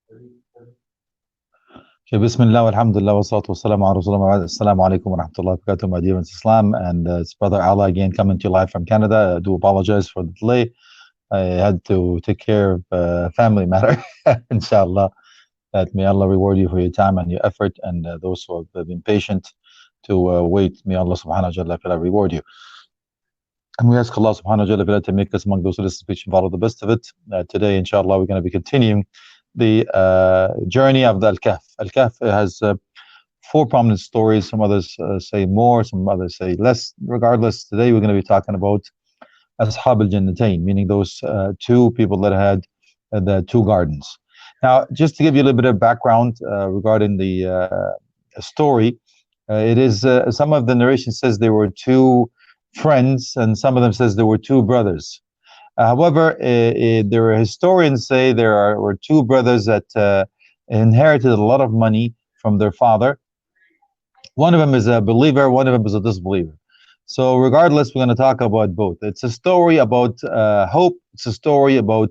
Okay, Bismillah, alhamdulillah, wa salatu wa salam ala Rasulullah. Assalamu alaikum wa rahmatullahi wa barakatuh, my dear in Islam. And it's Brother Alaa again coming to you live from Canada. I do apologize for the delay. I had to take care of a family matter, inshallah. That may Allah reward you for your time and your effort, and those who have been patient to wait, may Allah subhanahu wa ta'ala reward you. And we ask Allah subhanahu wa ta'ala to make us among those who listen to speech and follow the best of it. Today, inshallah, we're going to be continuing the journey of the Al-Kahf. Al-Kahf has 4 prominent stories. Some others say more, some others say less. Regardless, today we're going to be talking about Ashab al-Jannatain, meaning those 2 people that had the 2 gardens. Now, just to give you a little bit of background regarding the story, it is some of the narration says there were 2 friends, and some of them says there were 2 brothers. However, there are historians say there were 2 brothers that inherited a lot of money from their father. One of them is a believer, one of them is a disbeliever. So regardless, we're going to talk about both. It's a story about hope. It's a story about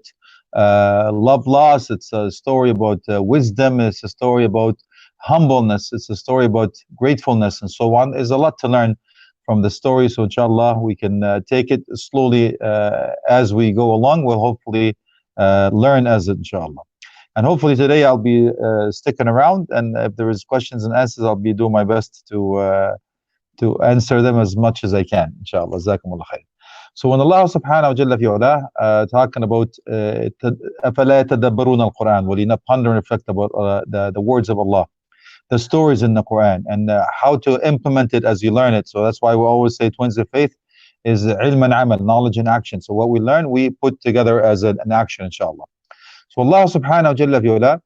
love loss. It's a story about wisdom. It's a story about humbleness. It's a story about gratefulness and so on. There's a lot to learn from the story. So inshallah, we can take it slowly as we go along. We'll hopefully learn as it, inshallah. And hopefully today I'll be sticking around, and if there is questions and answers, I'll be doing my best to answer them as much as I can, inshallah. Jazakumullah khair. So when Allah subhanahu wa ta'ala talking about أَفَلَا يَتَدَبَّرُونَ الْقُرْآنَ, will you not ponder and reflect about the words of Allah, the stories in the Quran, and how to implement it as you learn it. So that's why we always say twins of faith is ilm and amal, knowledge and action. So what we learn, we put together as an action, inshallah. So Allah subhanahu wa ta'ala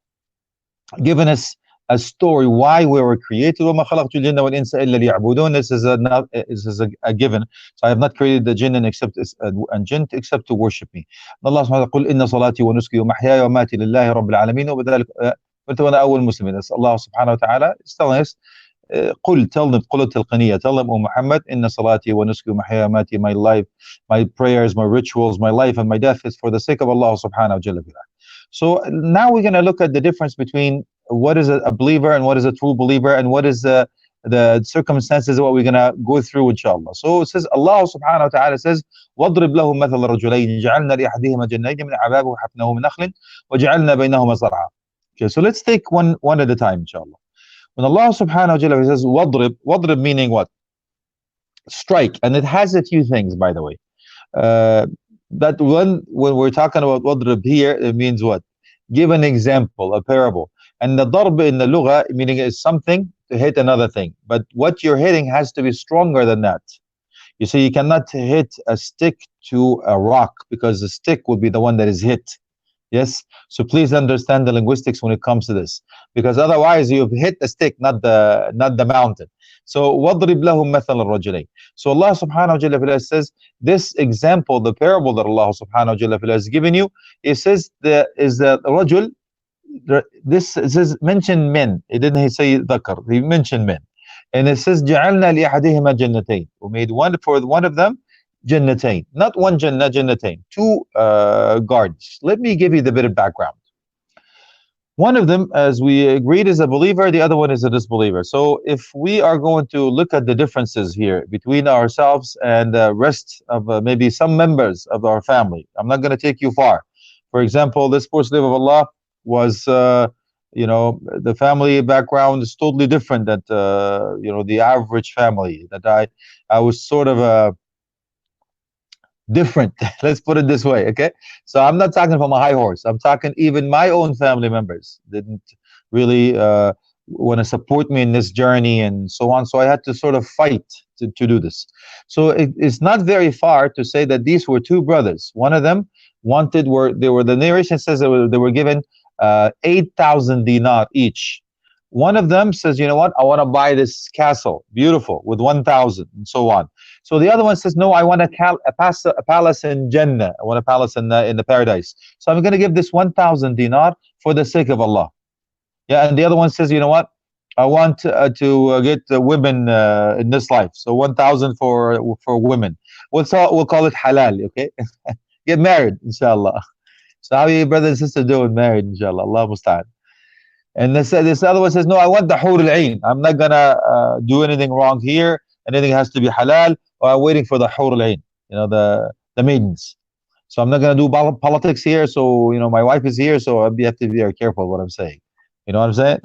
given us a story why we were created. وَمَا خَلَقْتُ الْجِنَّ وَالْإِنسَ إِلَّا لِيَعْبُدُونَ. This is a given. So I have not created the jinn and jinn except to worship me. And Allah subhanahu wa ta'ala قُلْ إِنَّ صَلَاتِي وَنُسْكِي وَمَحْيَايَ وَمَمَاتِي لِلَّهِ رَبِّ الْعَالَمِينَ وَبِذَلِكَ وَأَنَا أَوَّلُ الْمُسْلِمِينَ. Allah subhanahu wa ta'ala is telling us, قُلْ, tell them, قُلُ التَّلْقِنِيَّةِ, tell them, O Muhammad, إِنَّ صَلَاتِي وَنُسْكِي وَمَحْيَايَ وَمَمَاتِي, my life, my prayers, my rituals, my life and my death is for the sake of Allah subhanahu wa ta'ala. So now we're going to look at the difference between what is a believer and what is a true believer, and what is the circumstances of what we're going to go through, inshallah. So it says, Allah subhanahu wa ta'ala says, وَاضْرِبْ لَهُمْ مَثَلَ رَجُلَيْنِ جَعَلْنَا لِأَحَدِهِمَا جَنَّتَيْنِ مِنْ أَعْنَابٍ وَحَفْنَاهُمَا مِنْ نَخْلٍ وَجَعَلْنَا بَيْنَهُمَا زَرْعًا. Okay, so let's take one at a time, inshallah. When Allah subhanahu wa ta'ala says وَاضْرِبْ meaning what? Strike. And it has a few things, by the way. That when we're talking about وَاضْرِبْ here, it means what? Give an example, a parable. And the darb in the lugha, meaning is something to hit another thing. But what you're hitting has to be stronger than that. You see, you cannot hit a stick to a rock, because the stick will be the one that is hit. Yes, so please understand the linguistics when it comes to this, because otherwise you've hit the stick, not the mountain. So وَاضْرِبْ لَهُمْ مَثَلَ الرَّجُلَيْنِ. So Allah subhanahu wa ta'ala says, this example, the parable that Allah subhanahu wa ta'ala has given you, it says the rajul. This it says mention men. It didn't say dhakar. He mentioned men, and it says جَعَلْنَا لِأَحَدِهِمَا جَنَّتَيْنِ. We made one for one of them jannatain, not one jannah, jannatain, 2 gardens. Let me give you the bit of background. One of them, as we agreed, is a believer, the other one is a disbeliever. So if we are going to look at the differences here between ourselves and the rest of maybe some members of our family, I'm not going to take you far. For example, this poor slave of Allah was the family background is totally different than the average family. That I was sort of different, let's put it this way. Okay, so I'm not talking from a high horse. I'm talking even my own family members didn't really want to support me in this journey and so on. So I had to sort of fight to do this. So it's not very far to say that these were 2 brothers. One of them the narration says they were given 8,000 dinar each. One of them says, you know what, I want to buy this castle, beautiful, with 1,000 and so on. So the other one says, no, I want a palace in Jannah. I want a palace in the paradise. So I'm going to give this 1,000 dinar for the sake of Allah. Yeah, and the other one says, you know what, I want to get women in this life. So 1,000 for women. We'll call it halal, okay? Get married, inshallah. So how are you brothers and sisters doing married, inshallah? Allah musta'an. And this other one says, no, I want the hur al-ain. I'm not gonna do anything wrong here. Anything has to be halal. Or I'm waiting for the hur al-ain, the maidens. So I'm not gonna do politics here. So my wife is here, so I have to be very careful what I'm saying. You know what I'm saying?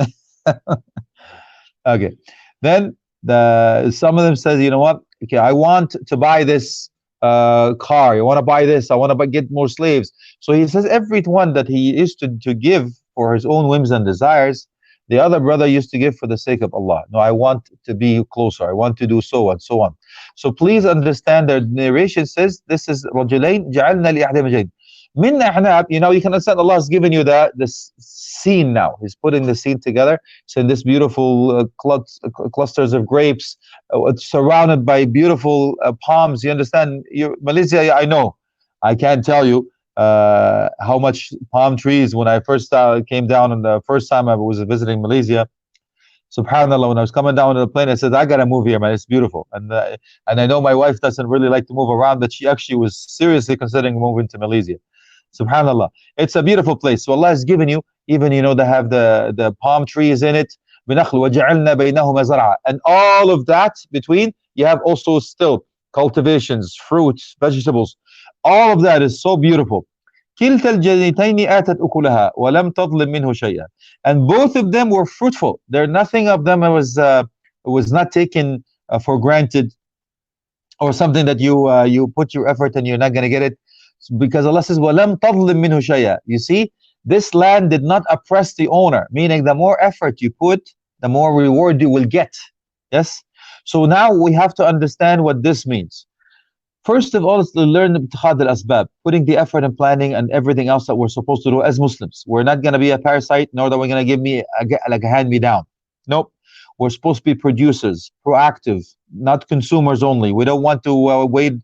Okay. Then some of them says, you know what? Okay, I want to buy this car. I want to buy this. I want to get more slaves. So he says everyone that he used to give for his own whims and desires, the other brother used to give for the sake of Allah. No, I want to be closer. I want to do so and so on. So please understand the narration says this is رجلين جعلنا لأحدهم وجهين. منا احنا, you can understand Allah has given you this scene now. He's putting the scene together. So in this beautiful clusters of grapes, surrounded by beautiful palms. You understand? Malaysia, I know. I can't tell you how much palm trees when I first came down, and the first time I was visiting Malaysia. Subhanallah, when I was coming down to the plane, I said, I gotta move here, man. It's beautiful. And I know my wife doesn't really like to move around, but she actually was seriously considering moving to Malaysia. Subhanallah. It's a beautiful place. So Allah has given you, even they have the palm trees in it. And all of that between, you have also still cultivations, fruits, vegetables. All of that is so beautiful. كلتا الجنتين آتت أكلها ولم تظلم منه شيئا. And both of them were fruitful. Nothing of them was not taken for granted, or something that you put your effort and you're not going to get it, because Allah says وَلَمْ تَظْلِمْ مِنْهُ شَيْئًا. You see, this land did not oppress the owner, meaning the more effort you put, the more reward you will get. Yes. So now we have to understand what this means. First of all, is to learn ibtikhad al-asbab, putting the effort and planning and everything else that we're supposed to do as Muslims. We're not going to be a parasite, nor that we're going to give like a hand-me-down. Nope. We're supposed to be producers, proactive, not consumers only. We don't want to wait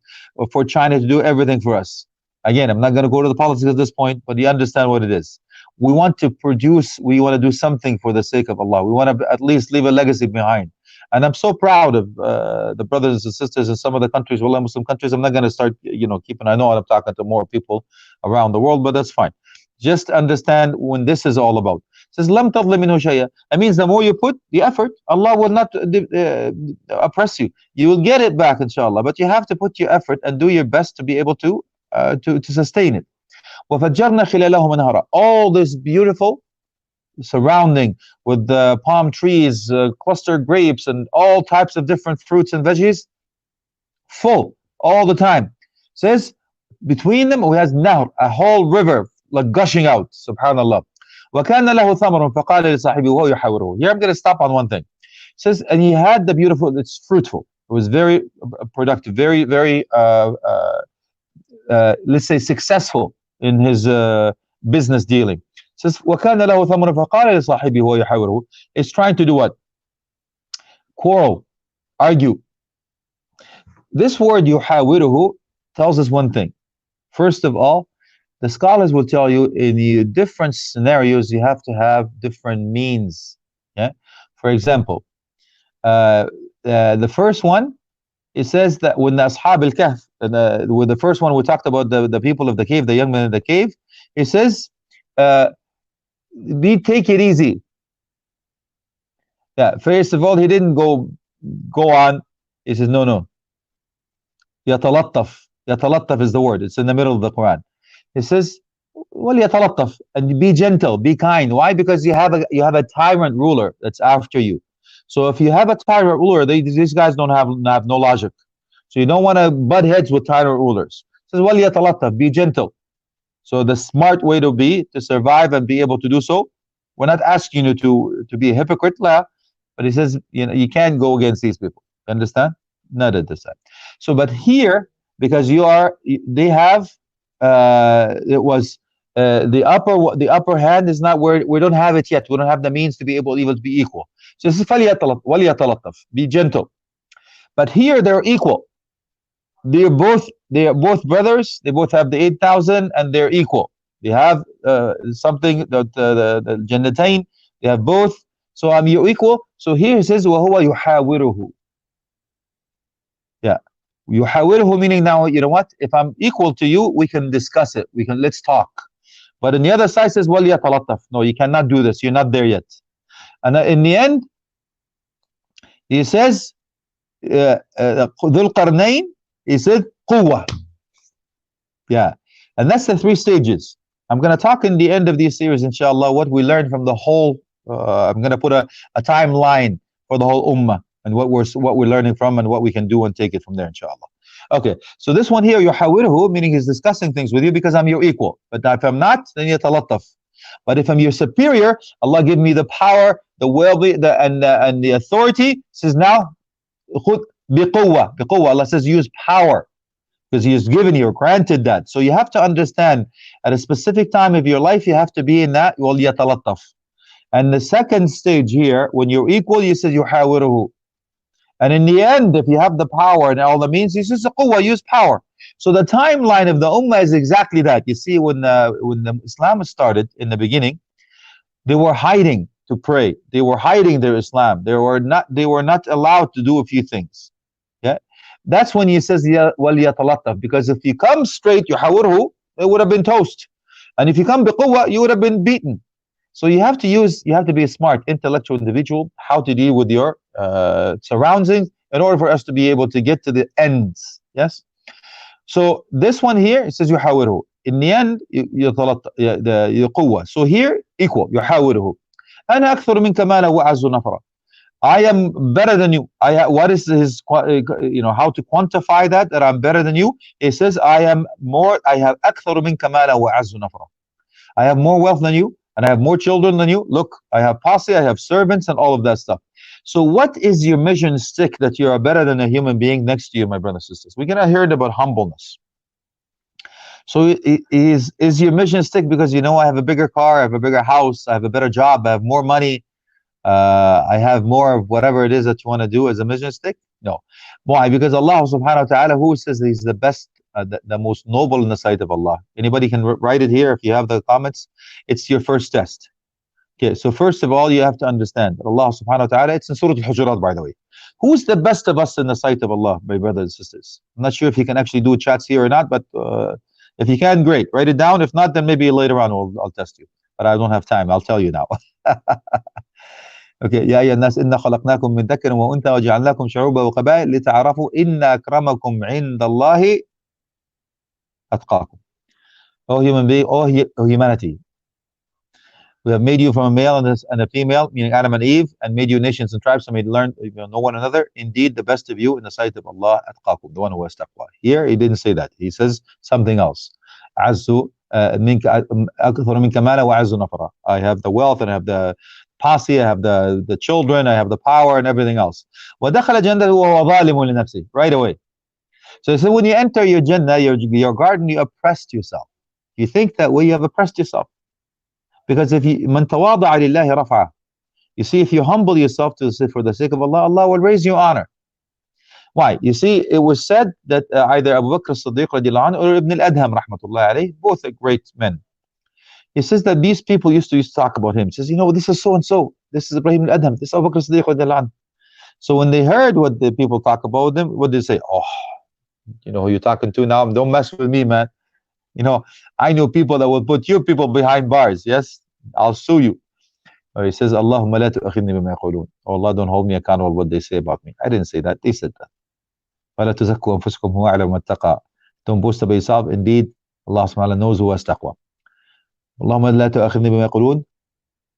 for China to do everything for us. Again, I'm not going to go to the politics at this point, but you understand what it is. We want to produce, we want to do something for the sake of Allah. We want to at least leave a legacy behind. And I'm so proud of the brothers and sisters in some of the countries, Muslim countries. I'm not going to start, keeping, I know I'm talking to more people around the world, but that's fine. Just understand when this is all about. It says, Lam tadlim minhu shay'a. That means the more you put the effort, Allah will not oppress you. You will get it back, inshallah. But you have to put your effort and do your best to be able to sustain it. وَفَجَّرْنَا خِلَالَهُمْ أَنْهَارًا. All this beautiful surrounding with the palm trees, clustered grapes, and all types of different fruits and veggies, full all the time. It says between them we has nahr, a whole river like gushing out. Subhanallah. وَكَانَ لَهُ ثَمَرٌ فَقَالَ لِصَاحِبِهِ وَهُوَ يُحَاوِرُهُ. Here I'm going to stop on one thing. It says, and he had the beautiful, it's fruitful. It was very productive, very, very, let's say, successful in his business dealing. Says وَكَانَ لَهُ ثَمَرٌ فَقَالَ لِصَاحِبِهِ وَهُوَ يُحَاوِرُهُ. It's trying to do what? Quarrel, argue. This word يُحَاوِرُهُ tells us one thing. First of all, the scholars will tell you in the different scenarios you have to have different means. Yeah. For example, the first one, it says that when the Ashab al-Kahf, with the first one we talked about the people of the cave, the young men in the cave, it says, take it easy. Yeah, first of all, he didn't go on. He says, no. Yatalattaf. Yatalattaf is the word. It's in the middle of the Quran. He says, well, yatalattaf, and be gentle, be kind. Why? Because you have a tyrant ruler that's after you. So if you have a tyrant ruler, these guys don't have no logic. So you don't want to butt heads with tyrant rulers. He says, well, yatalattaf, be gentle. So the smart way to survive and be able to do so, we're not asking you to be a hypocrite, but he says, you can't go against these people. You understand? Not at this time. So, but here, because they have, it was the upper hand is not where we don't have it yet. We don't have the means to be able to be equal. So this is فَلْيَتَلَطَّفْ, be gentle. But here they're equal. They are both brothers. They both have the 8,000 and they're equal. They have something that the jannatain. They have both. So you're equal. So here it says وَهُوَ يُحَاوِرُهُ. Yeah. يُحَاوِرُهُ, meaning now, you know what? If I'm equal to you, we can discuss it. Let's talk. But in the other side says, وَلْيَتَلَطَّفْ. No, you cannot do this. You're not there yet. And in the end, he says, ذُو الْقَرْنَيْن, he said, قُوَّة. Yeah. And that's the 3 stages. I'm going to talk in the end of this series, inshallah, what we learned from the whole, I'm going to put a timeline for the whole ummah and what we're learning from and what we can do and take it from there, inshallah. Okay, so this one here, يحاوره, meaning he's discussing things with you because I'm your equal. But if I'm not, then يتلطف. But if I'm your superior, Allah give me the power, the will, and the authority. Says now, خذ بقوة. Allah says use power because He has given you, granted that. So you have to understand at a specific time of your life, you have to be in that. وَلْيَتَلَطَّف. And the second stage here, when you're equal, you said يحاوره. And in the end, if you have the power and all the means, he says quwwah, use power. So the timeline of the ummah is exactly that. You see, when the Islam started in the beginning, they were hiding to pray. They were hiding their Islam. They were not allowed to do a few things. Yeah, that's when he says وَلْيَتَلَطَّف, because if you come straight, يحاوره, it would have been toast. And if you come biquwwah, you would have been beaten. So you have to be a smart, intellectual individual, how to deal with your surroundings in order for us to be able to get to the ends. Yes. So this one here, it says يحاوره. In the end, يقوى. So here, equal. يحاوره. أنا أكثر منك مالا وأعز نفرا. I am better than you. What is his, how to quantify that I'm better than you? It says I have أكثر منك مالا وأعز نفرا. I have more wealth than you, and I have more children than you. Look, I have posse, I have servants, and all of that stuff. So what is your measuring stick that you are better than a human being next to you, my brothers and sisters? We're going to hear about humbleness. So is your measuring stick because, I have a bigger car, I have a bigger house, I have a better job, I have more money, I have more of whatever it is that you want to do as a measuring stick? No. Why? Because Allah subhanahu wa ta'ala, who says He's the best, the most noble in the sight of Allah. Anybody can write it here if you have the comments. It's your first test. Okay, so first of all, you have to understand that Allah subhanahu wa ta'ala, it's in Surah Al-Hujurat, by the way. Who's the best of us in the sight of Allah, my brothers and sisters? I'm not sure if you can actually do chats here or not, but if you can, great. Write it down. If not, then maybe later on I'll test you. But I don't have time. I'll tell you now. Okay, يا أيها الناس إنا خلقناكم من ذكر وأنثى وجعلناكم شعوبا وقبائل لتعارفوا إن أكرمكم عند الله أتقاكم. Oh human being, oh humanity, we have made you from a male and a female, meaning Adam and Eve, and made you nations and tribes, so made learn know one another. Indeed, the best of you in the sight of Allah, atqakum, the one who has taqwa. Here, he didn't say that. He says something else. Azzu minka akthar minka mala wa azzu nafara. I have the wealth and I have the posse, I have the children, I have the power and everything else. وَدَخَلَ جَنَّةَهُ وَهُوَ ظَالِمٌ لِنَفْسِهِ. Right away. So he said, when you enter your Jannah, your garden, you oppressed yourself. You think that way, you have oppressed yourself. Because if you, مَنْ تَوَاضَعَ لِلَّهِ رَفْعَهُ. You see, if you humble yourself for the sake of Allah, Allah will raise you honor. Why? You see, it was said that either Abu Bakr as-Siddiq radiallahu anhu or Ibn al-Adham rahmatullahi alayhi, both are great men. He says that these people used to talk about him. He says, this is so and so. This is Ibrahim al-Adham. This is Abu Bakr as-Siddiq radiallahu anhu. So when they heard what the people talk about them, what did they say? Oh, who you're talking to now? Don't mess with me, man. I know people that will put you people behind bars. Yes, I'll sue you. He says, Allahumma la tu'akhidni bima yaqulun. Oh Allah, don't hold me accountable what they say about me. I didn't say that. They said that. وَلَا تُزَكُّوا أَنفُسَكُمْ هُوَ أَعْلَمُ وَاتَّقَى. Don't boast about yourself. Indeed, Allah subhanahu wa ta'ala knows who has taqwa. Allahumma la tu'akhidni bima yaqulun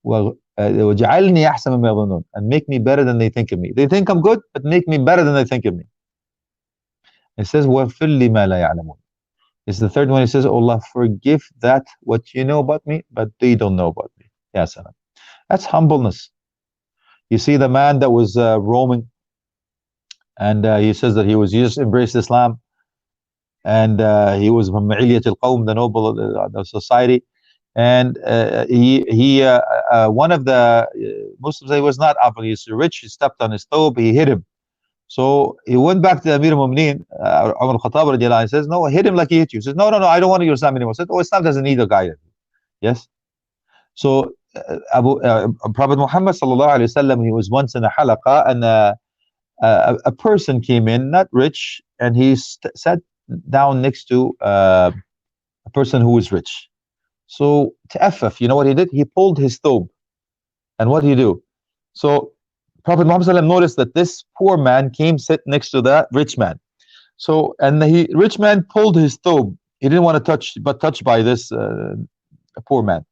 وَجَعَلْنِي أَحْسَنَ مِمَّا يَظُنُّونَ. And make me better than they think of me. They think I'm good, but make me better than they think of me. It says, وَاغْفِرْ لِي مَا لَا يَعْلَمُونَ. It's the third one. He says, oh Allah, forgive that what you know about me, but they don't know about me. Ya salam. That's humbleness. You see the man that was roaming, and he says that he just embraced Islam, and he was from Ma'iliyat al-Qawm, the noble of the society, and one of the Muslims, he was not up, he's rich, he stepped on his thobe, he hit him. So he went back to Amir al-Mu'mineen, Umar al-Khattab radiallahu anhu, says, no, hit him like he hit you. He says, no, I don't want your Islam anymore. He said, oh, Islam doesn't need a guide. Yes. So Prophet Muhammad sallallahu alaihi wasallam, he was once in a halaqa, and a person came in, not rich, and he sat down next to a person who was rich. So ta'affaf, you know what he did? He pulled his thobe. And what did he do? So Prophet Muhammad ﷺ noticed that this poor man came sit next to that rich man. So, and the rich man pulled his thobe. He didn't want to touch by this poor man.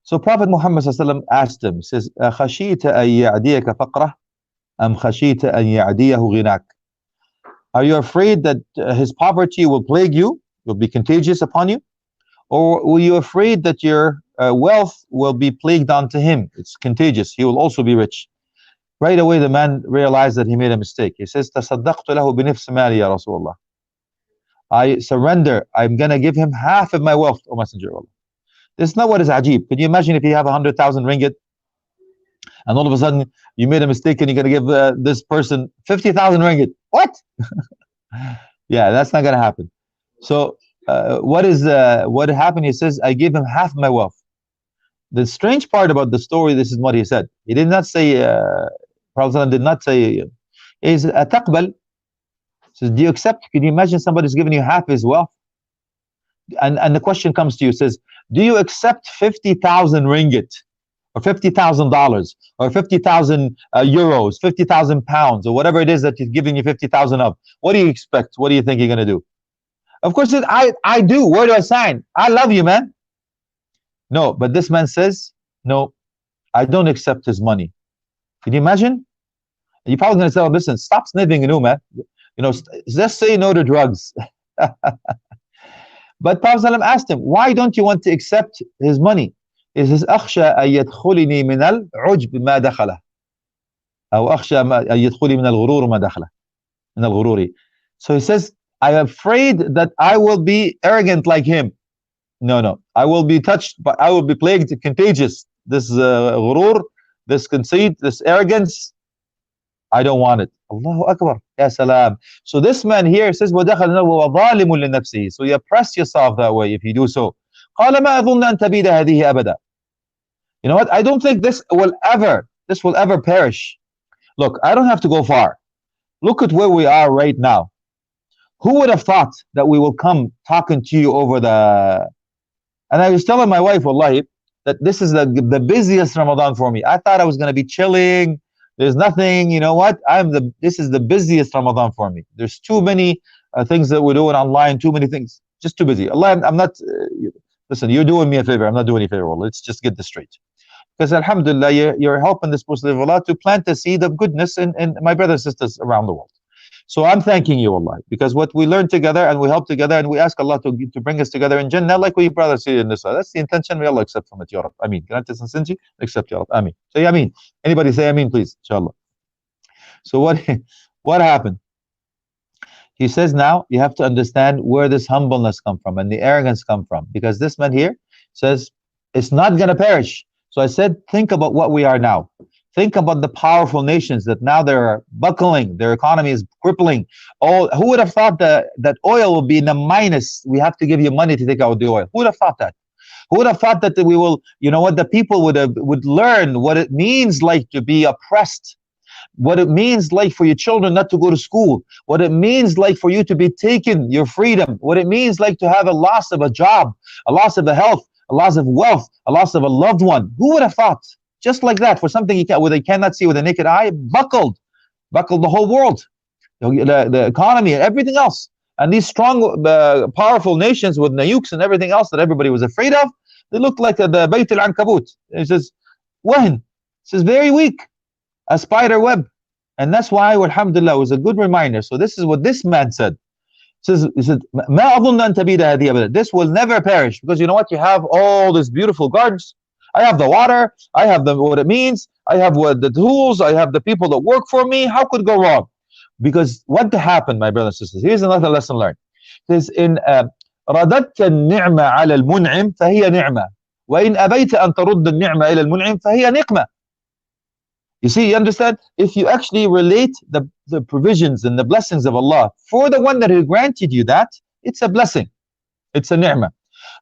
So Prophet Muhammad ﷺ asked him, says, خشيت أن يعديك فقره أم خشيت أن يعديه غناك? Are you afraid that his poverty will plague you, will be contagious upon you? Or were you afraid that your wealth will be plagued onto him? It's contagious. He will also be rich. Right away, the man realized that he made a mistake. He says, تصدقت له بنفس مالي يا رسول الله. I surrender. I'm going to give him half of my wealth, O Messenger of Allah. This is not what is ajib. Can you imagine if you have 100,000 ringgit and all of a sudden you made a mistake and you're going to give this person 50,000 ringgit? What? Yeah, that's not going to happen. So what happened? He says, I gave him half my wealth. The strange part about the story, this is what he said. He did not say, Prophet did not say, is ataqbal. Says, do you accept? Can you imagine somebody's giving you half his wealth? And the question comes to you, says, do you accept 50,000 ringgit or $50,000 or 50,000 euros, 50,000 pounds or whatever it is that he's giving you 50,000 of? What do you expect? What do you think you're going to do? Of course, I do. Where do I sign? I love you, man. No, but this man says, no, I don't accept his money. Can you imagine? You're probably going to say, oh, listen, stop sniffing, man. Just say no to drugs. But Prophet asked him, why don't you want to accept his money? He says, أخشى أن يدخلني من العجب ما دخله أو أخشى أن يدخلني من الغرور ما دخله من الغرور. So he says, I am afraid that I will be arrogant like him. No, I will be touched, but I will be plagued, contagious. This ghurur, this conceit, this arrogance, I don't want it. Allahu Akbar. Ya salam. So this man here says, وَدَخَلْ نَوْهُ وَظَالِمٌ لِنَفْسِهِ. So you oppress yourself that way if you do so. قَالَ مَا أَظُنَّ أَن تَبِيدَ هَذِهِ أَبَدًا. You know what? I don't think this will ever perish. Look, I don't have to go far. Look at where we are right now. Who would have thought that we will come talking to you over the... And I was telling my wife, wallahi, that this is the busiest Ramadan for me. I thought I was going to be chilling. There's nothing, you know what? This is the busiest Ramadan for me. There's too many things that we're doing online, too many things. Just too busy. Allah, I'm not, listen, you're doing me a favor. I'm not doing you a favor. Let's just get this straight. Because alhamdulillah, you're helping this Muslim Allah to plant the seed of goodness in my brothers and sisters around the world. So I'm thanking you, Allah, because what we learn together and we help together and we ask Allah to bring us together in Jannah like we brothers see in this. That's the intention. May Allah accept from it, Ya Rab. Ameen. Grant us and send you, accept, Ya Rab. Ameen. Say Ameen. Anybody say Ameen, please, inshallah. So what happened? He says now you have to understand where this humbleness come from and the arrogance come from, because this man here says it's not going to perish. So I said, think about what we are now. Think about the powerful nations that now they're buckling, their economy is crippling. Who would have thought that oil will be in the minus? We have to give you money to take out the oil. Who would have thought that? Who would have thought that we will, you know what, the people would learn what it means like to be oppressed, what it means like for your children not to go to school, what it means like for you to be taken your freedom, what it means like to have a loss of a job, a loss of a health, a loss of wealth, a loss of a loved one. Who would have thought? Just like that, for something where they cannot see with a naked eye, buckled the whole world, the economy and everything else. And these strong, powerful nations with nukes and everything else that everybody was afraid of, they looked like the Bayt al-Ankabut. It says, wahin. It says very weak, a spider web. And that's why, alhamdulillah, it was a good reminder. So this is what this man said. He said, ما أظن أن تبيد هذه أبدا. This will never perish, because you know what? You have all these beautiful gardens. I have the water, I have what it means, I have the tools, I have the people that work for me. How could it go wrong? Because what happened, my brothers and sisters, here's another lesson learned. It says in رددت النعمة على المنعم فهي نعمة وإن أبيت أن ترد النعمة إلى المنعم فهي نقمة. You see, you understand? If you actually relate the provisions and the blessings of Allah for the one that He granted you that, it's a blessing, it's a ni'mah.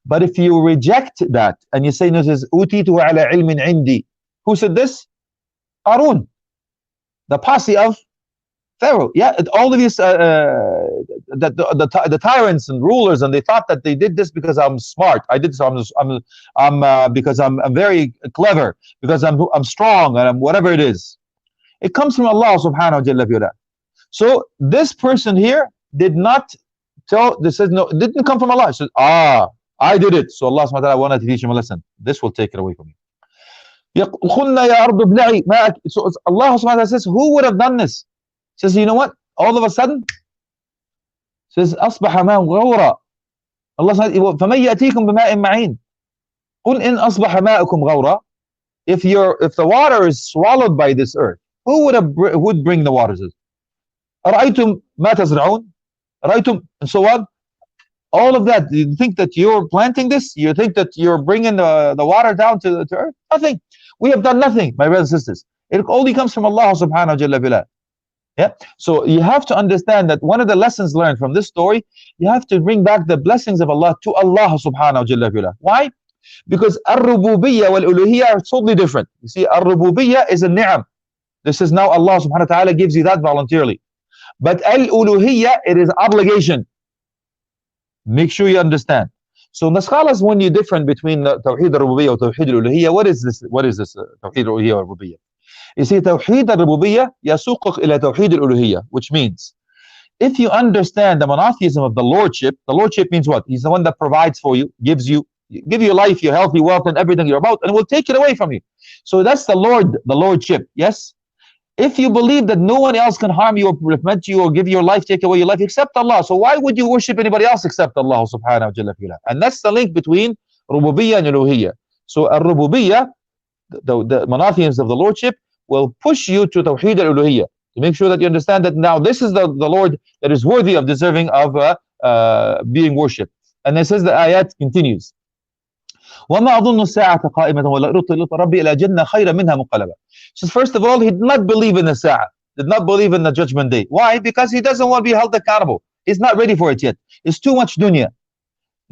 But if you reject that and you say, no, this is أُوتِيتُ عَلَى عِلْمٍ عِنْدِي. Who said this? Qarun, the posse of Pharaoh, yeah, all of these the tyrants and rulers, and they thought that they did this because I'm smart. I did this. I'm because I'm very clever, because I'm strong, and I'm whatever it is. It comes from Allah Subhanahu wa Taala. So this person here did not tell. This says no. It didn't come from Allah. It says, I did it. So Allah Subhanahu wa Taala wanted to teach him a lesson. This will take it away from you. So Allah Subhanahu wa Taala says, who would have done this? Says, you know what? All of a sudden, says, أصبح ماء غورا. Allah says, فمن يأتيكم بماء معين. قل إن أصبح ماءكم غورا. If the water is swallowed by this earth, who would bring the waters? أرأيتم ما تزرعون. أرأيتم, and so on. All of that. You think that you're planting this? You think that you're bringing the water down to earth? Nothing. We have done nothing, my brothers and sisters. It only comes from Allah Subhanahu wa Taala. Yeah. So you have to understand that one of the lessons learned from this story, you have to bring back the blessings of Allah to Allah Subhanahu wa Taala. Why? Because ar-rububiyyah wal-uluhiyyah are totally different. You see, ar-rububiyyah is a ni'am. This is now Allah Subhanahu wa Taala gives you that voluntarily. But al-uluhiyyah, it is obligation. Make sure you understand. So the scholars, when you different between Tawheed al-Rububiyyah or Tawheed al-Uluhiyyah, what is this Tawheed al-Uluhiyyah or Rububiyyah? You see, Tawheed al-Rububiyyah yasuquk ila Tawheed al-Uluhiyyah, which means if you understand the monotheism of the Lordship means what? He's the one that provides for you, give you life, your health, your wealth, and everything you're about, and will take it away from you. So that's the Lordship, yes? If you believe that no one else can harm you or prevent you or give your life, take away your life, except Allah. So why would you worship anybody else except Allah Subhanahu wa Taala? And that's the link between Rububiyyah and Uluhiyyah. So Rububiyyah, the monotheism of the Lordship, will push you to Tawheed al-Uluhiyyah, to make sure that you understand that now this is the Lord that is worthy of deserving of being worshipped. And it says the ayat continues. وَمَا أَظُنُّ السَّاعَةَ قَائِمَةً وَلَئِن رَبِّي إِلَى جَنَّةٍ خَيْرًا مِنْهَا مُنْقَلَبًا. So first of all, he did not believe in the Sa'ah, did not believe in the judgment day. Why? Because he doesn't want to be held accountable. He's not ready for it yet. It's too much dunya,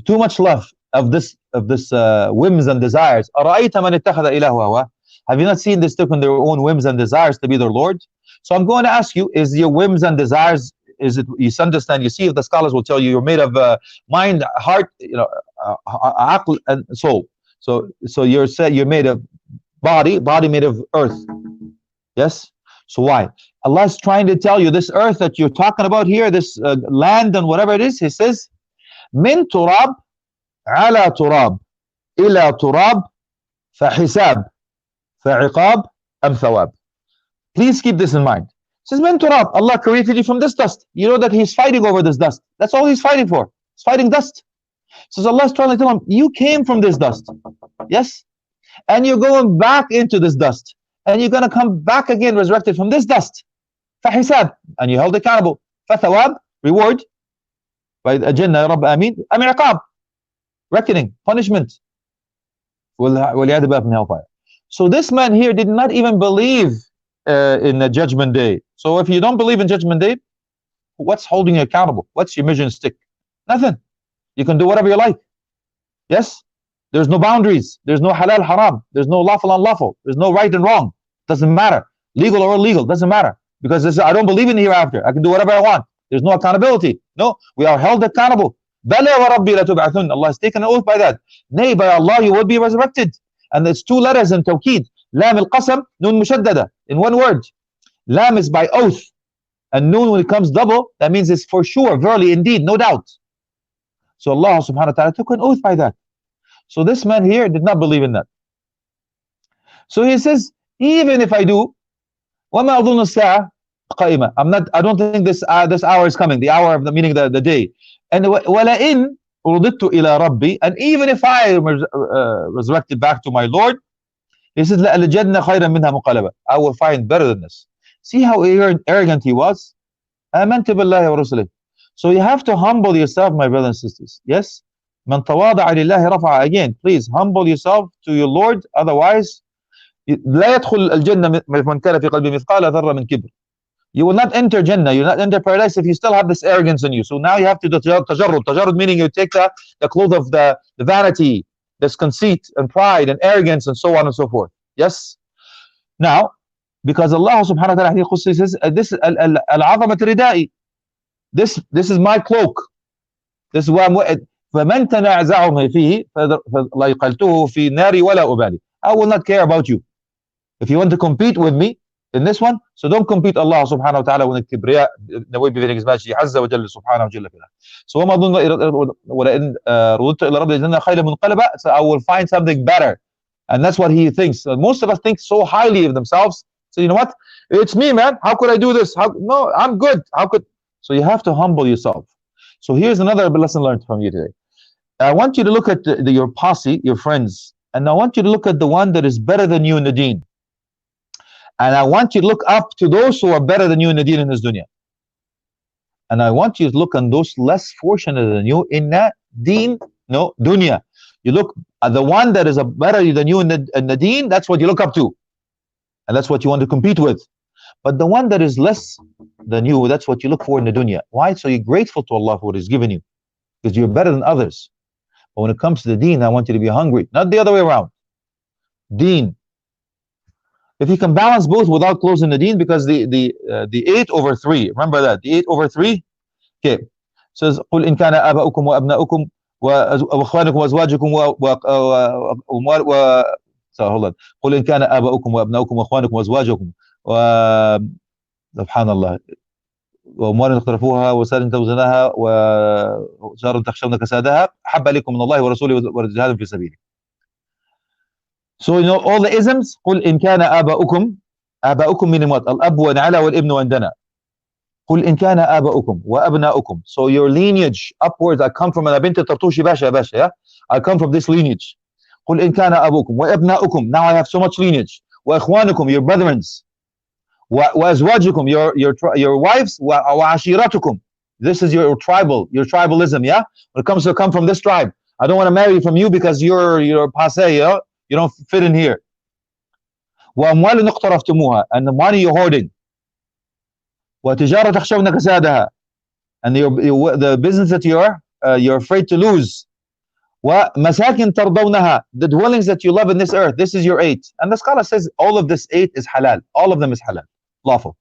too much love of this whims and desires. أَرَأَيْتَ مَنِ اتَّخَذَ إِلَهُ هَوَاهُ. Have you not seen this took on their own whims and desires to be their Lord? So I'm going to ask you, is your whims and desires, is it, you understand, you see, if the scholars will tell you, you're made of mind, heart, aql, and soul. So you're made of body made of earth. Yes? So why? Allah is trying to tell you this earth that you're talking about here, this land and whatever it is, He says, min turab ala turab ila turab fahisab fa'iqab am thawab. Please keep this in mind. It says, min turab, Allah created you from this dust. You know that He's fighting over this dust. That's all He's fighting for. He's fighting dust. So Allah is trying to tell him, you came from this dust. Yes? And you're going back into this dust. And you're going to come back again resurrected from this dust. فَحِسَاب, and you held accountable. فَثَوَاب, reward. By Jannah, Ya Rabb, Ameen. Am-iqab, reckoning, punishment. وَلْيَعْدَ بَا from hellfire. So this man here did not even believe in the judgment day. So if you don't believe in judgment day, what's holding you accountable? What's your mission stick? Nothing. You can do whatever you like. Yes? There's no boundaries. There's no halal haram. There's no lawful unlawful. There's no right and wrong. Doesn't matter. Legal or illegal. Doesn't matter. Because I don't believe in the hereafter. I can do whatever I want. There's no accountability. No. We are held accountable. Bala wa rabbi la tub'athun. Allah has taken an oath by that. Nay, by Allah you will be resurrected. And there's two letters in Tawqeed. Lam al-qasam, nun mushaddada. In one word. Lam is by oath. And nun, when it comes double, that means it's for sure, verily, indeed, no doubt. So Allah subhanahu wa ta'ala took an oath by that. So this man here did not believe in that. So he says, even if I do, وَمَا أَظُنُّ السَّاعَةَ قَائِمَةً, I don't think this hour is coming, the hour of the meaning the day. And وَلَئِن رُضِدْتُ إِلَى رَبِّي, and even if I am resurrected back to my Lord, he says, لَأَلْجَدْنَ خَيْرًا مِنْهَا مُقَلَبًا, I will find better than this. See how arrogant he was? آمنت بالله ورسله. So you have to humble yourself, my brothers and sisters. Yes? من تواضع لله رفع. Again, please humble yourself to your Lord. Otherwise, لا يدخل الجنة من كان في قلبه مثقال ذرة من كبر. You will not enter Jannah. You will not enter paradise if you still have this arrogance in you. So now you have to do tajarrud. Tajarrud meaning you take the clothes of the vanity, this conceit and pride and arrogance and so on and so forth. Yes? Now, Because Allah subhanahu wa ta'ala says, this al-'azamat ridai. This is my cloak. This is why فمن تنازعهم فيه فليقلته في ناري ولا أبالي. I will not care about you. If you want to compete with me in this one, so don't compete Allah subhanahu wa ta'ala والكبرياء نوي بفينكس ماشي عز وجل سبحانه وجل فيها. So وما أظن ولئن رددت إلى ربي لأن خير منقلبة, so I will find something better. And that's what he thinks. So most of us think so highly of themselves. So you know what? It's me, man. How could I do this? No, I'm good. How could? So you have to humble yourself. So here's another lesson learned from you today. I want you to look at your posse, your friends, and I want you to look at the one that is better than you in the deen. And I want you to look up to those who are better than you in the deen in this dunya. And I want you to look on those less fortunate than you in that deen, no, dunya. You look at the one that is better than you in the deen, that's what you look up to. And that's what you want to compete with. But the one that is less than you, that's what you look for in the dunya. Why? So you're grateful to Allah for what He's given you, because you're better than others. But when it comes to the deen, I want you to be hungry, not the other way around. Deen. If you can balance both without closing the deen, because the 8/3, remember that, the 8/3, okay, says قل إن كان آباؤكم وأبناؤكم وإخوانكم وأزواجكم so hold on. قل إن كان آباؤكم وأبناؤكم وإخوانكم وأزواجكم سبحان الله وأموال اقترفوها وسار توزناها وجار تخشون كسادها حب عليكم من الله ورسوله وجهاد في سبيله. So you know all the isms. قل إن كان آباؤكم من what? الأب وانعلى والابن واندنا. قل إن كان آباؤكم وأبناؤكم. So your lineage upwards, I come from, أنا بنت طرطوشي باشا باشا, yeah? I come from this lineage. قل إن كان أبوكم وأبناؤكم. Now I have so much lineage. وإخوانكم, your brethrens. وأزواجكم, your wives. وعشيرتكم. This is your tribalism, yeah? When it comes to come from this tribe, I don't want to marry from you because you're passé, yeah? You don't fit in here. وأموال اقترفتموها, and the money you're hoarding. وتجارة تخشون كسادها, and the business that you're afraid to lose. ومساكن ترضونها, the dwellings that you love in this earth. This is your 8. And the scholar says all of this 8 is halal. All of them is halal, lawful.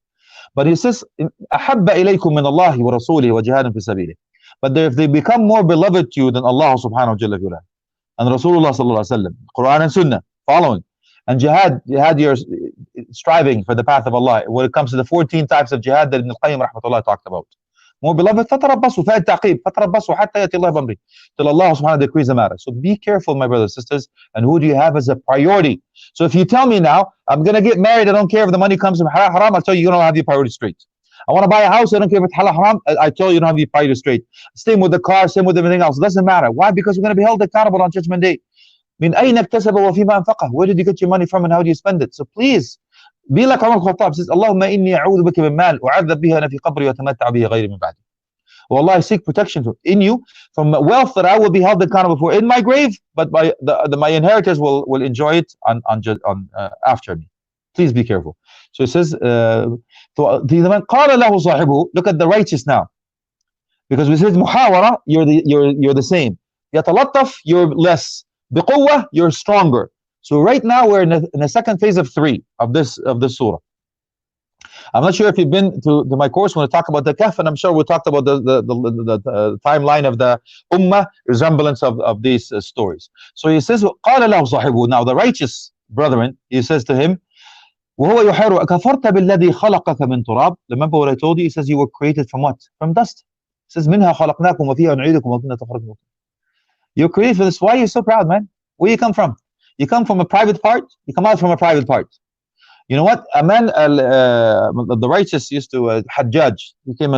But he says أحب إليكم من الله ورسوله وجهاد في سبيله. But if they become more beloved to you than Allah subhanahu wa ta'ala and Rasulullah sallallahu alaihi wasallam, Quran and Sunnah, following, and jihad, you're striving for the path of Allah. When it comes to the 14 types of jihad that Ibn al-Qayyim rahmatullah talked about, more beloved, فتربصوا فاء التعقيب فتربصوا حتى يأتي الله بأمره, till Allah subhanahu wa ta'ala decrees the matter. So be careful, my brothers and sisters, and who do you have as a priority? So if you tell me now, I'm going to get married, I don't care if the money comes from haram, I'll tell you don't have your priority straight. I want to buy a house, I don't care if it's halal haram, I tell you don't have your priority straight. Same with the car, same with everything else. It doesn't matter. Why? Because we're going to be held accountable on Judgment Day. من أين اكتسب وفيما أنفقه? Where did you get your money from and how do you spend it? So please, be like Umar al-Khattab says, اللهم إني أعوذ بك من مال أعذب بها أنا في قبري وأتمتع به غيري من بعدي. Oh Allah, I seek protection in you from wealth that I will be held accountable for in my grave, but my inheritors will enjoy it on after me. Please be careful. So it says, look at the righteous now, because we said muhawara, you're the same. يتلطف, you're less. بقوة, you're stronger. So right now we're in the second phase of 3 of this surah. I'm not sure if you've been to my course when we talk about the Kahf, and I'm sure we talked about the timeline of the Ummah, resemblance of these stories. So he says, قال له صاحبه, now the righteous brethren, he says to him, وهو يحير كفرت بالذي خلقك من تراب. Remember what I told you? He says you were created from what? From dust. He says منها خلقناكم وفيها نعيدكم وكنا تخرجون. You're created for this. Why are you so proud, man? Where you come from? You come from a private part, you come out from a private part. You know what? A man, the righteous used to, Hajjaj, became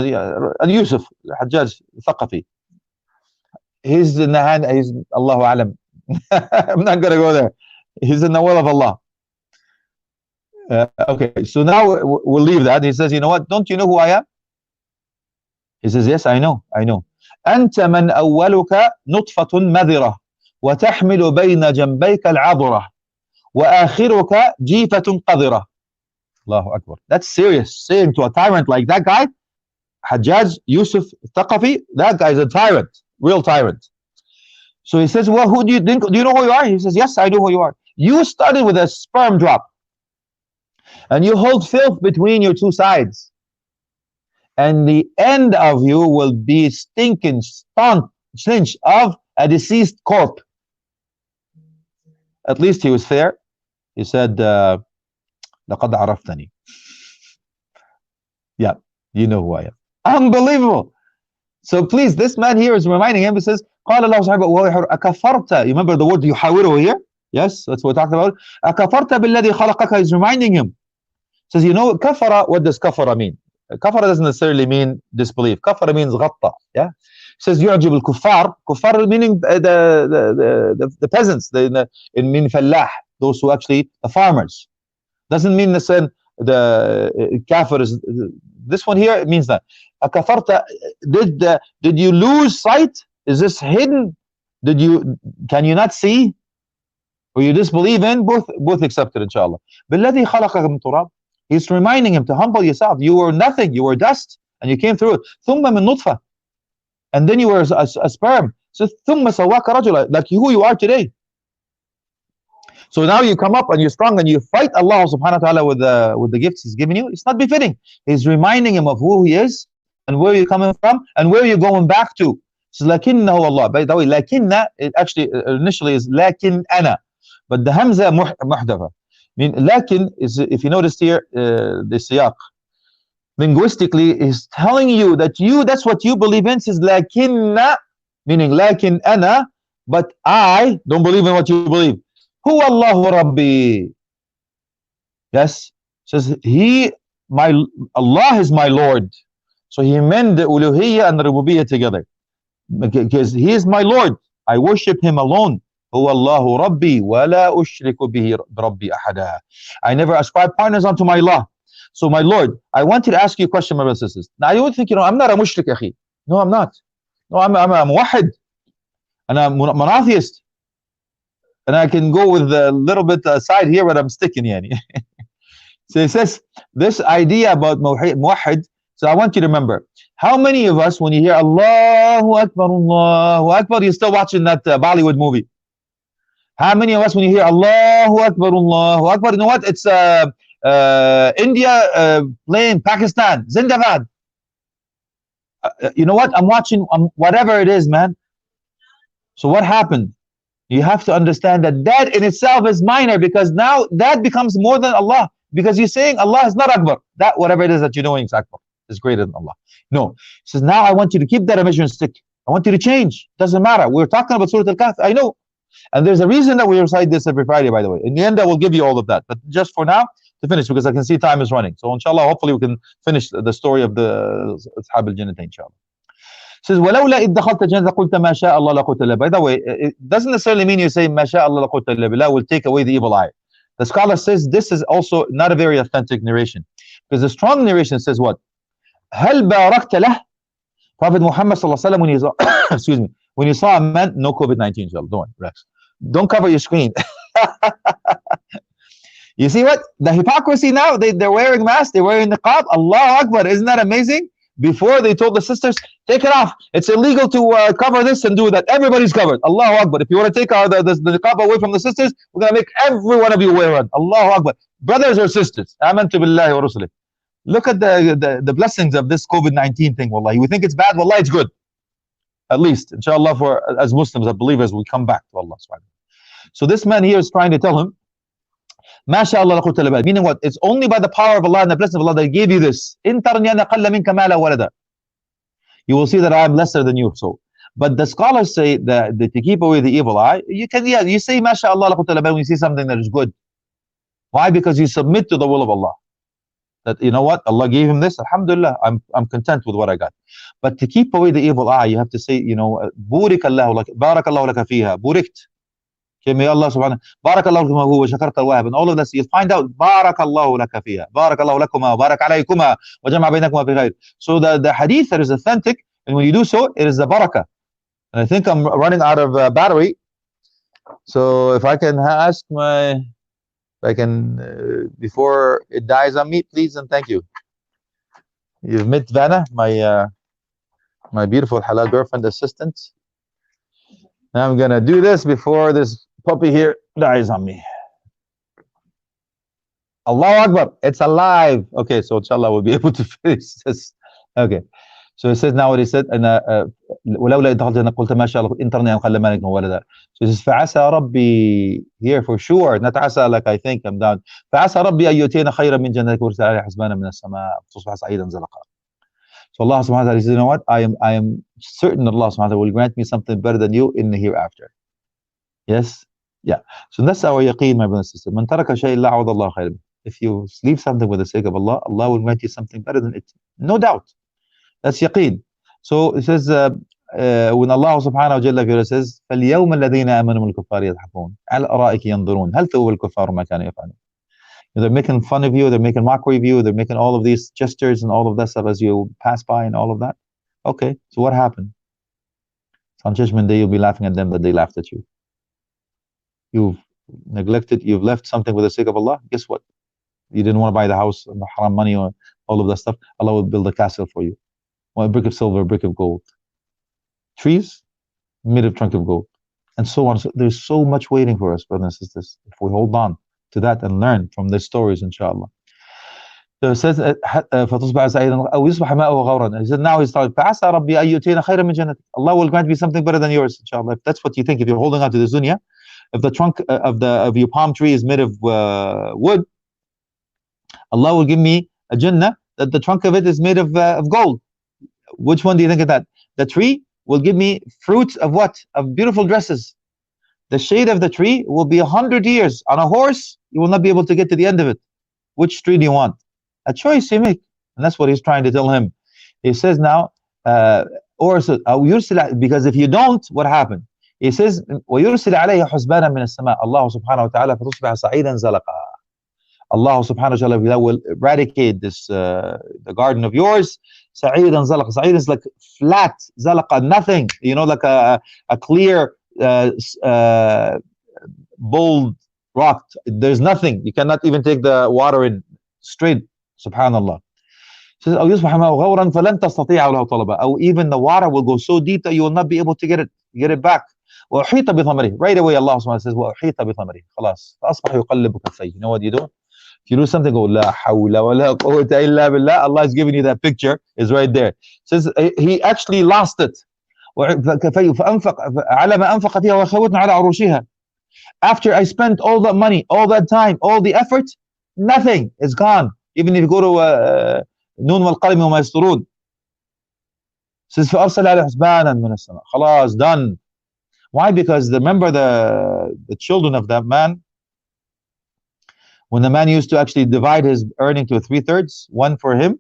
Yusuf, Hajjaj, Thaqafi. He's in the hand, he's, Allahu Alam. I'm not going to go there. He's in the will of Allah. Okay, so now we'll leave that. He says, you know what? Don't you know who I am? He says, yes, I know. أنت من أولك نطفة مذرة وتحمل بين جنبيك العذرة وآخرك جيفة قذرة. Allahu Akbar. That's serious. Saying to a tyrant like that guy, Hajjaj Yusuf Thaqafi, that guy is a tyrant, real tyrant. So he says, well, who do you think? Do you know who you are? He says, yes, I know who you are. You started with a sperm drop. and you hold filth between your two sides, and the end of you will be stinking stench of a deceased corpse. At least he was fair. He said, لقد عرفتني. Yeah, you know who I am. Unbelievable. So please, this man here is reminding him. He says, قال الله سبحانه أكفرت. You remember the word يحاوره here? Yes, that's what we talked about. أكفرت بالذي خلقك. He's reminding him. Says, you know, kafara, what does kafara mean? Kafara doesn't necessarily mean disbelief. Kafara means ghatta. Yeah. Says يعجب الكفار. Kuffar meaning the peasants. It means fallah. Those who actually, the farmers. Doesn't mean the kafir is, this one here, it means that. Akafarta, did you lose sight? Is this hidden? Can you not see? Or you disbelieve in? Both accepted, inshallah. بالذي خلقك من تراب. He's reminding him to humble yourself. You were nothing, you were dust, and you came through it. ثم من نطفة. And then you were a sperm. So ثم سواك رجلا, like who you are today. So now you come up and you're strong and you fight Allah subhanahu wa ta'ala with the gifts He's given you. It's not befitting. He's reminding him of who He is and where you're coming from and where you're going back to. So لكنه Allah. By the way, لكن, it actually initially is لكن أنا. But the hamza muhdafa. I mean, لكن is, if you noticed here, the siyaq, linguistically is telling you that that's what you believe in. Says لكن, meaning لكن أنا, but I don't believe in what you believe. Who Allahu Rabbi. Yes, says Allah is my Lord. So he meant the uluhiyya and the rububiyyah together, because He is my Lord. I worship Him alone. Who Allahu Rabbi wa la ushriku bihi Rabbi ahada. I never ascribe partners unto my Allah. So my Lord, I want you to ask you a question, my brothers and sisters. Now you would think, I'm not a mushrik, akhi. No, I'm not. No, I'm a muwahhid, and I'm an atheist. And I can go with a little bit aside here, but I'm sticking yani. So it says this idea about muwahhid. So I want you to remember, how many of us, when you hear Allahu Akbar, you're still watching that Bollywood movie? How many of us, when you hear Allahu Akbar, you know what? It's India playing Pakistan, Zindabad. You know what? I'm watching whatever it is, man. So what happened? You have to understand that in itself is minor, because now that becomes more than Allah, because you're saying Allah is not Akbar. That whatever it is that you're doing is Akbar, is greater than Allah. No, he says, now I want you to keep that measure and stick. I want you to change. Doesn't matter. We're talking about Surah Al-Kahf. I know. And there's a reason that we recite this every Friday, by the way. In the end, I will give you all of that. But just for now, to finish, because I can see time is running. So inshallah, hopefully we can finish the story of the Ashab al-Jannah, inshallah. Says, ولولا إذ دخلت الجنة قلت ما شاء الله لا قوة إلا بالله. By the way, it doesn't necessarily mean you say ما شاء الله لا قوة إلا بالله will take away the evil eye. The scholar says this is also not a very authentic narration, because the strong narration says what? هل باركت له? Prophet Muhammad sallallahu alaihi wasallam, when he saw excuse me, when he saw a man, no COVID-19, inshallah, don't relax, don't cover your screen. You see what the hypocrisy now? They're wearing masks, they're wearing niqab. Allahu Akbar, isn't that amazing? Before they told the sisters, take it off. It's illegal to cover this and do that. Everybody's covered. Allahu Akbar. If you want to take the niqab away from the sisters, we're going to make every one of you wear it. Allahu Akbar. Brothers or sisters, amantu billahi wa rasulih. Look at the blessings of this COVID-19 thing, wallahi. We think it's bad, wallahi, it's good. At least, inshallah, for as Muslims, as believers, we come back to Allah subhanahu wa ta'ala. So this man here is trying to tell him, MashaAllah la quwwata illa billah. Meaning what? It's only by the power of Allah and the blessing of Allah that gave you this. In tarni ana qalla minka mala walada. You will see that I am lesser than you. So, but the scholars say that to keep away the evil eye, you can, yeah, you say MashaAllah la quwwata illa billah when you see something that is good. Why? Because you submit to the will of Allah. That, you know what, Allah gave him this, alhamdulillah, I'm content with what I got. But to keep away the evil eye, you have to say, you know, Burikallahu lak, Barakallahu laka fiha, Burikt. Okay, may Allah subhanahu Barakallahu lakuma huwa shakarta al-wahab, and all of this, you'll find out, Barakallahu laka fiha, Barakallahu lakuma, Barak alaykuma, wa jama'a baynakuma bi khair. So the hadith that is authentic, and when you do so, it is the barakah. And I think I'm running out of battery. So if I can ask before it dies on me, please and thank you. You've met Vanna, my beautiful halal girlfriend assistant. Now I'm gonna do this before this puppy here dies on me. Allahu Akbar, it's alive. Okay, so inshallah we'll be able to finish this. Okay. So he says now what he said أنا ولولا إذ دخلت الجنة قلت ما شاء الله إن ترني أن قل مالك ولدا. So he says فعسى ربي here for sure not عسى like I think I'm down. فعسى ربي أن يؤتينا خيرا من جنتك ويرسل عليها حسبانا من السماء تصبح سعيدا زلقا. So Allah subhanahu wa ta'ala says, you know what? I am certain that Allah subhanahu wa ta'ala will grant me something better than you in the hereafter. Yes? Yeah. So that's our yaqeen, my brother and sister. Man taraka shay'in la awad Allah khayr. If you leave something for the sake of Allah, Allah will grant you something better than it. No doubt. That's yaqeen. So it says, when Allah subhanahu wa ta'ala says, فَالْيَوْمَ الَّذِينَ آمَنُوا مِنَ الْكُفَّارِ يَضْحَكُونَ عَلَى الْأَرَائِكِ يَنْظُرُونَ هَلْ ثَوَّبَ الْكُفَّارُ مَا كَانُوا يَفْعَلُونَ. They're making fun of you, they're making mockery of you, they're making all of these gestures and all of that stuff as you pass by and all of that. Okay, so what happened? So on Judgment Day, you'll be laughing at them that they laughed at you. You've neglected, you've left something for the sake of Allah. Guess what? You didn't want to buy the house, haram money, or all of that stuff. Allah will build a castle for you. Well, a brick of silver, a brick of gold. Trees, made of trunk of gold. And so on. So there's so much waiting for us, brothers and sisters, if we hold on to that and learn from the stories, inshallah. So it says, فَتُصْبَحَ سَعِيدًا أَوْ يُصْبَحَ مَاؤُهُ غَوْرًا. He said, now he started, فَعَسَى رَبِّي أَن يُؤْتِينَا خَيْرًا مِنْ جَنَّتِكَ. Allah will grant me something better than yours, inshallah. If that's what you think, if you're holding on to the dunya, if the trunk of your palm tree is made of wood, Allah will give me a Jannah that the trunk of it is made of gold. Which one do you think of that? The tree will give me fruits of what? Of beautiful dresses. The shade of the tree will be 100 years. On a horse, you will not be able to get to the end of it. Which tree do you want? A choice you make. And that's what he's trying to tell him. He says now, because if you don't, what happened? He says, وَيُرْسِلْ عَلَيْهِ حُسْبَانًا مِنَ السَّمَاءِ Allah subhanahu wa ta'ala فَتُصْبِحَ صَعِيدًا زَلَقًا. Allah subhanahu wa ta'ala will eradicate this, the garden of yours. Sa'idan zalaqa. Sa'id is like flat, zalaqa, nothing. You know, like a clear, bold rock. There's nothing. You cannot even take the water in straight. Subhanallah. Says, أو يصبح ماؤه غورا فلن تستطيع له طلبا. Or even the water will go so deep that you will not be able to get it back. وأحيط بثمره. Right away Allah subhanahu wa ta'ala says, وأحيط بثمره. خلاص. فأصبح يقلب كفيه. You know what you do? If you do something, go لا حول ولا قوة إلا بالله. Allah is giving you that picture. Is right there. It says he actually lost it. فأنفق على ما أنفق فيها وخوتنا على عروشها. After I spent all that money, all that time, all the effort, nothing is gone. Even if you go to نون والقلم وما يسطرون. Says فأرسل عليه حسبانا من السماء. خلاص, done. Why? Because remember the children of that man. When the man used to actually divide his earning to 3/3, one for him,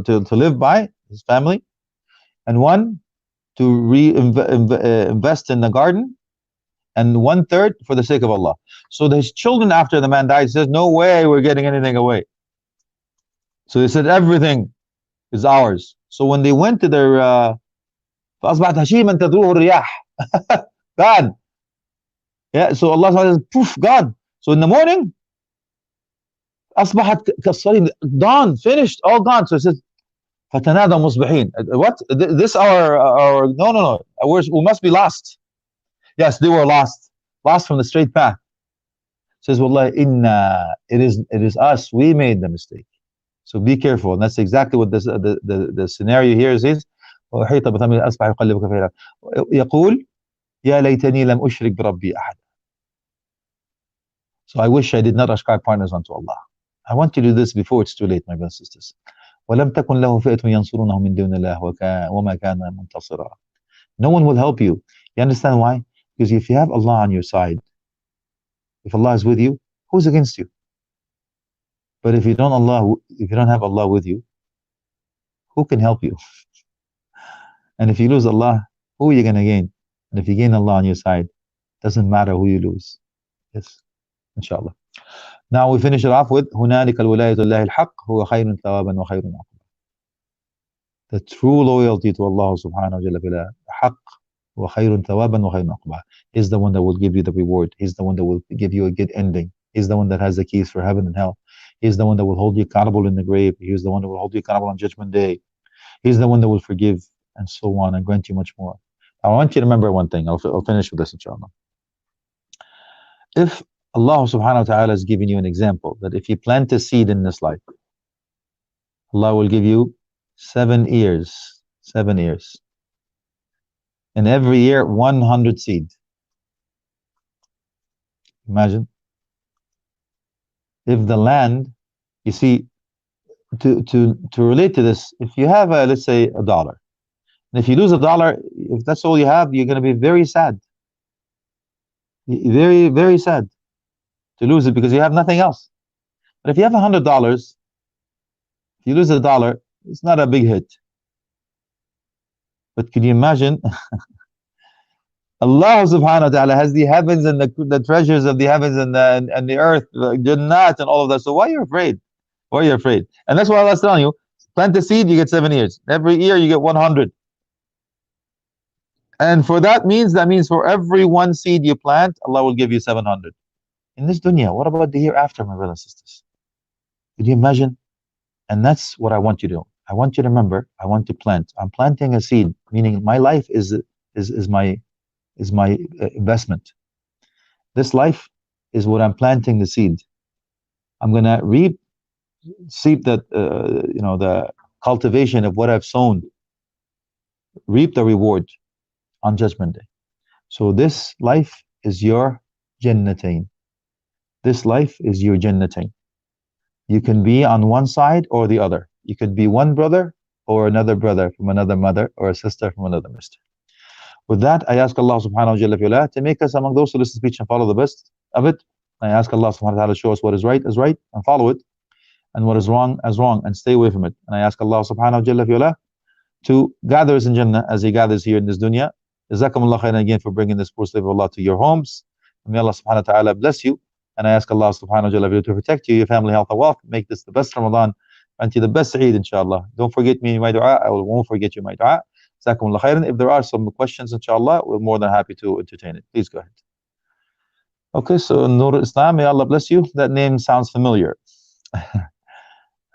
to live by, his family, and one to invest in the garden, and 1/3 for the sake of Allah. So his children, after the man died, says, no way we're getting anything away. So they said, everything is ours. So when they went to their فأصبحت هشيما تذروه الرياح. God. Yeah, so Allah says, poof, God. So in the morning, أصبحت كالصريم, dawn, finished, all gone. So it says فتنادى مصبحين. What? This our no. We must be lost. Yes, they were lost from the straight path. It says والله إنا, it is us, we made the mistake. So be careful. And that's exactly what the scenario here is. وحيط بثمره أصبح يقلب كفيه يقول يا ليتني لم أشرك بربي أحد. So I wish I did not ascribe partners unto Allah. I want you to do this before it's too late, my brothers and sisters. وَلَمْ تَكُنْ لَهُ فِئَةٌ يَنْصُرُونَهُ مِنْ دُونِ اللَّهِ وَمَا كَانَ مُنْتَصِرًا. No one will help you. You understand why? Because if you have Allah on your side, if Allah is with you, who's against you? But if you don't have Allah with you, who can help you? And if you lose Allah, who are you going to gain? And if you gain Allah on your side, doesn't matter who you lose. Yes, inshallah. Now we finish it off with هنالك الولاية لله الحق هو خير ثوابا وخير عقبا. The true loyalty to Allah subhanahu wa ta'ala, حق وخير ثوابا وخير عقبا, is the one that will give you the reward. He's the one that will give you a good ending. He's the one that has the keys for heaven and hell. He's the one that will hold you accountable in the grave. He's the one that will hold you accountable on Judgment Day. He's the one that will forgive, and so on, and grant you much more. I want you to remember one thing. I'll finish with this, inshallah. If Allah subhanahu wa ta'ala is giving you an example that if you plant a seed in this life, Allah will give you 7 years. 7 years. And every year, 100 seed. Imagine. If the land, you see, to relate to this, if you have, let's say, $1, and if you lose $1, if that's all you have, you're going to be very sad. Very, very sad to lose it because you have nothing else. But if you have $100, if you lose $1, it's not a big hit. But can you imagine? Allah subhanahu wa ta'ala has the heavens and the treasures of the heavens and the earth, Jannat and all of that. So why are you afraid? Why are you afraid? And that's why Allah's telling you, plant a seed, you get 7 years. Every year you get 100. And that means for every one seed you plant, Allah will give you 700. In this dunya, what about the hereafter, my brothers and sisters? Could you imagine? And that's what I want you to do. I want you to remember, I want to plant. I'm planting a seed, meaning my life is my investment. This life is what I'm planting the seed. I'm going to reap that, the cultivation of what I've sown, reap the reward on Judgment Day. So this life is your Jannatain. This life is your Jannatain. You can be on one side or the other. You could be one brother or another brother from another mother or a sister from another sister. With that, I ask Allah subhanahu wa ta'ala to make us among those who listen to speech and follow the best of it. I ask Allah subhanahu wa ta'ala to show us what is right and follow it, and what is wrong as wrong and stay away from it. And I ask Allah subhanahu wa ta'ala to gather us in Jannah as He gathers here in this dunya. Jazakumullah khairan again for bringing this poor slave of Allah to your homes. And may Allah subhanahu wa ta'ala bless you. And I ask Allah subhanahu wa ta'ala to protect you, your family, health, and wealth. Make this the best Ramadan and to the best Eid, inshallah. Don't forget me in my dua. I won't forget you in my dua. Jazakumullah khairan. If there are some questions, inshallah, we're more than happy to entertain it. Please go ahead. Okay, so Nur Islam, may Allah bless you. That name sounds familiar.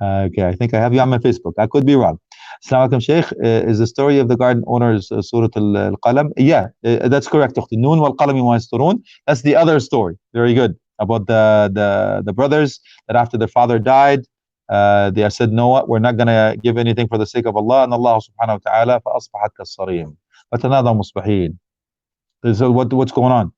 Okay, I think I have you on my Facebook. I could be wrong. Assalamu alaikum, Sheikh. Is the story of the garden owners Surah Al-Qalam? Yeah, that's correct. Noon wal qalami ma yasturun. That's the other story. Very good. About the brothers that after their father died, they said, no, we're not going to give anything for the sake of Allah. And Allah subhanahu wa ta'ala فَأَصْبَحَتْ كَالصَّرِيمِ فَتَنَادَوْا مُصْبِحِينَ. So what's going on?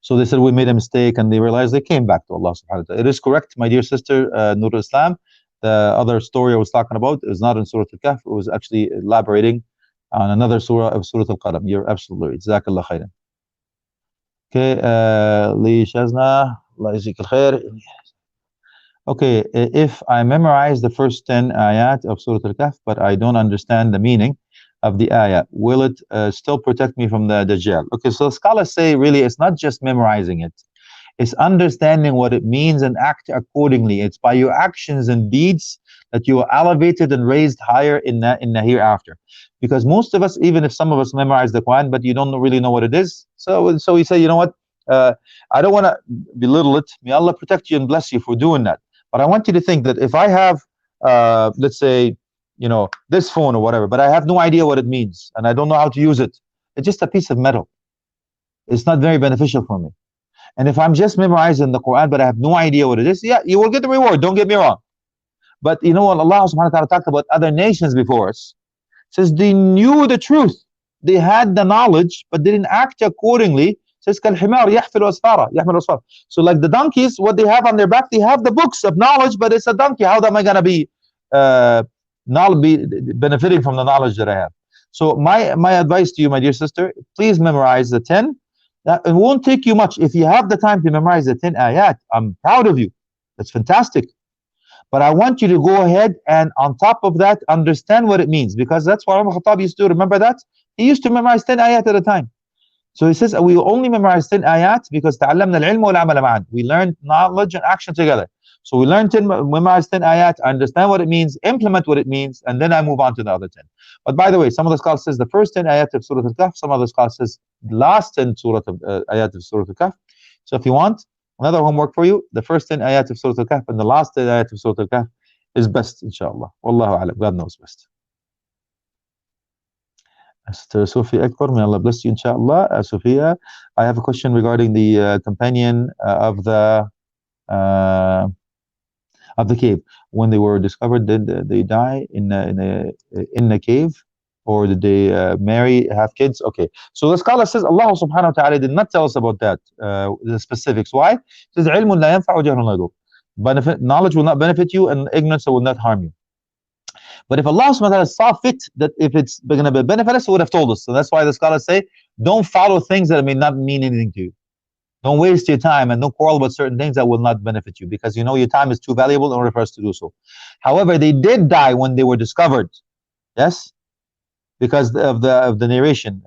So they said we made a mistake, and they realized they came back to Allah subhanahu wa ta'ala. It is correct, my dear sister, Nur Islam. The other story I was talking about is not in Surah Al-Kahf. It was actually elaborating on another surah of Surah Al-Qalam. You're absolutely right. Jazakallah khairan. Okay, Li Shazna, Allah yajzik al-khair. Okay, if I memorize the first 10 ayat of Surah Al-Kahf, but I don't understand the meaning of the ayah, will it still protect me from the Dajjal? Okay, so scholars say really it's not just memorizing it. It's understanding what it means and act accordingly. It's by your actions and deeds that you are elevated and raised higher in the hereafter. Because most of us, even if some of us memorize the Quran, but you don't really know what it is. So we say, you know what? I don't want to belittle it. May Allah protect you and bless you for doing that. But I want you to think that if I have, let's say, this phone or whatever, but I have no idea what it means and I don't know how to use it. It's just a piece of metal. It's not very beneficial for me. And if I'm just memorizing the Quran, but I have no idea what it is, yeah, you will get the reward. Don't get me wrong. But you know what? Allah subhanahu wa ta'ala talked about other nations before us. It says they knew the truth. They had the knowledge, but didn't act accordingly. It says, so like the donkeys, what they have on their back, they have the books of knowledge, but it's a donkey. How am I going to be benefiting from the knowledge that I have? So my advice to you, my dear sister, please memorize the 10. It won't take you much. If you have the time to memorize the 10 ayat, I'm proud of you. That's fantastic. But I want you to go ahead and on top of that, understand what it means, because that's what Umar Khattab used to do. Remember that? He used to memorize 10 ayat at a time. So he says, we only memorize 10 ayat because تعلمنا العلم والعمل معا. We learned knowledge and action together. So we memorize 10 ayat, understand what it means, implement what it means, and then I move on to the other 10. But by the way, some of the scholars says the first 10 ayat of Surah Al-Kahf, some of the scholars says the last 10 ayat of Surah Al-Kahf. So if you want another homework for you, the first 10 ayat of Surah Al-Kahf and the last 10 ayat of Surah Al-Kahf is best, inshallah. Wallahu alam. God knows best. Sister Sophia Ekber, may Allah bless you, inshallah. Sophia, I have a question regarding the companion uh, of the cave. When they were discovered, did they die in a cave, or did they marry, have kids? Okay, so the scholar says Allah subhanahu wa ta'ala did not tell us about that, the specifics. Why? It says علم لا ينفع وجهل لا يضر. Knowledge will not benefit you, and ignorance will not harm you. But if Allah subhanahu wa ta'ala saw fit that if it's going to benefit us, He would have told us. So that's why the scholars say, don't follow things that may not mean anything to you. Don't waste your time, and don't quarrel about certain things that will not benefit you, because you know your time is too valuable in order for us to do so. However, they did die when they were discovered. Yes, because of the narration,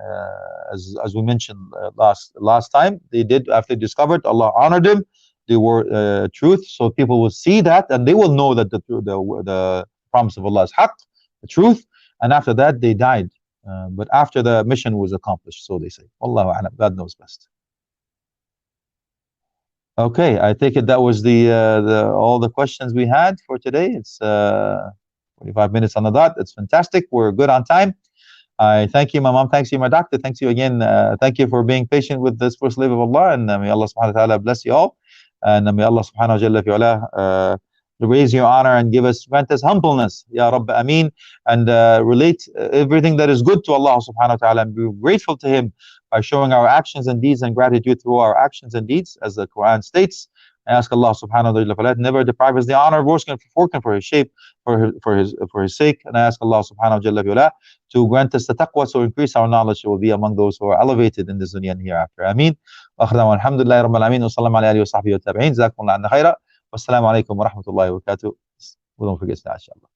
as we mentioned last time, they did, after discovered, Allah honored them. They were truth, so people will see that, and they will know that the promise of Allah is haqq, the truth. And after that, they died. But after the mission was accomplished, so they say. Wallahu a'lam. God knows best. Okay, I take it that was the all the questions we had for today. It's 45 minutes on the dot. It's fantastic. We're good on time. I thank you, my mom. Thanks you, my doctor. Thanks you again. Thank you for being patient with this first slave of Allah. And may Allah subhanahu wa ta'ala bless you all. And may Allah subhanahu wa ta'ala raise your honor and grant us humbleness. Ya Rabb, Ameen. And relate everything that is good to Allah subhanahu wa ta'ala, and be grateful to Him by showing our actions and deeds, and gratitude through our actions and deeds, as the Quran states. I ask Allah subhanahu wa ta'ala never deprive us the honor of working for His shape, for His sake. And I ask Allah subhanahu wa ta'ala to grant us the taqwa, so increase our knowledge, so we'll be among those who are elevated in this dunya and hereafter. Ameen. Alhamdulillah Rabbil Alameen. Wa sallallahu alayhi wa sahbihi wa tabi'in. Jazakumullah anna khaira. Wassalamu alaikum wa rahmatullahi wa barakatuh. Don't forget that, inshallah.